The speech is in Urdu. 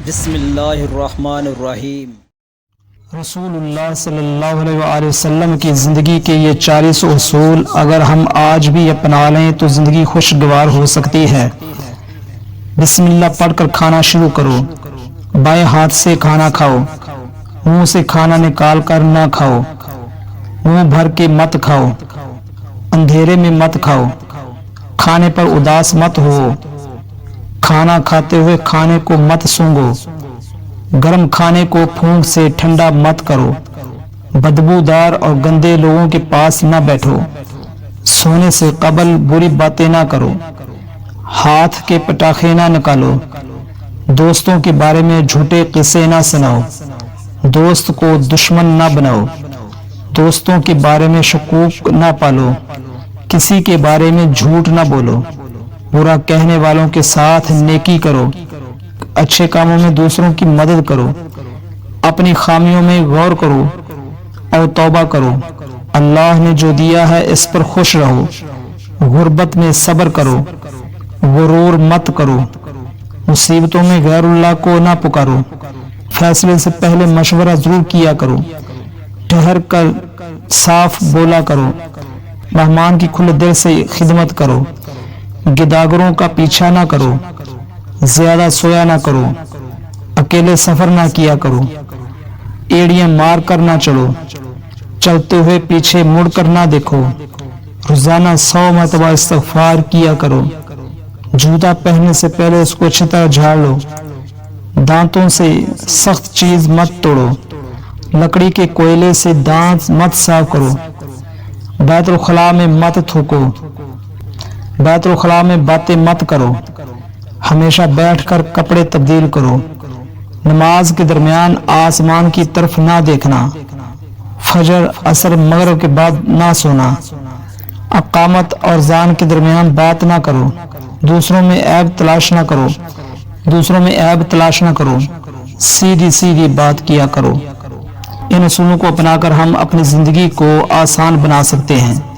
بسم اللہ الرحمن الرحیم۔ رسول اللہ صلی اللہ علیہ وآلہ وسلم کی زندگی کے یہ 40 اصول اگر ہم آج بھی اپنا لیں تو زندگی خوشگوار ہو سکتی ہے۔ بسم اللہ پڑھ کر کھانا شروع کرو۔ بائیں ہاتھ سے کھانا کھاؤ۔ منہ سے کھانا نکال کر نہ کھاؤ۔ منہ بھر کے مت کھاؤ۔ اندھیرے میں مت کھاؤ۔ کھانے پر اداس مت ہو۔ کھانا کھاتے ہوئے کھانے کو مت سونگو۔ گرم کھانے کو پھونک سے ٹھنڈا مت کرو۔ بدبودار اور گندے لوگوں کے پاس نہ بیٹھو۔ سونے سے قبل بری باتیں نہ کرو۔ ہاتھ کے پٹاخے نہ نکالو۔ دوستوں کے بارے میں جھوٹے قصے نہ سناؤ۔ دوست کو دشمن نہ بناؤ۔ دوستوں کے بارے میں شکوک نہ پالو۔ کسی کے بارے میں جھوٹ نہ بولو۔ برا کہنے والوں کے ساتھ نیکی کرو۔ اچھے کاموں میں دوسروں کی مدد کرو۔ اپنی خامیوں میں غور کرو اور توبہ کرو۔ اللہ نے جو دیا ہے اس پر خوش رہو۔ غربت میں صبر کرو۔ غرور مت کرو۔ مصیبتوں میں غیر اللہ کو نہ پکارو۔ فیصلے سے پہلے مشورہ ضرور کیا کرو۔ ٹھہر کر صاف بولا کرو۔ مہمان کی کھلے دل سے خدمت کرو۔ گداگروں کا پیچھا نہ کرو۔ زیادہ سویا نہ کرو۔ اکیلے سفر نہ کیا کرو۔ ایڑیاں مار کر نہ چلو۔ چلتے ہوئے پیچھے مڑ کر نہ دیکھو۔ روزانہ 100 مرتبہ استغفار کیا کرو۔ جوتا پہننے سے پہلے اس کو اچھی طرح جھاڑ لو۔ دانتوں سے سخت چیز مت توڑو۔ لکڑی کے کوئلے سے دانت مت صاف کرو۔ بیت الخلاء میں مت تھوکو۔ بیت الخلاء میں باتیں مت کرو۔ ہمیشہ بیٹھ کر کپڑے تبدیل کرو۔ نماز کے درمیان آسمان کی طرف نہ دیکھنا۔ فجر عصر مغرب کے بعد نہ سونا۔ اقامت اور اذان کے درمیان بات نہ کرو۔ دوسروں میں عیب تلاش نہ کرو۔ سیدھی سیدھی بات کیا کرو۔ ان اصولوں کو اپنا کر ہم اپنی زندگی کو آسان بنا سکتے ہیں۔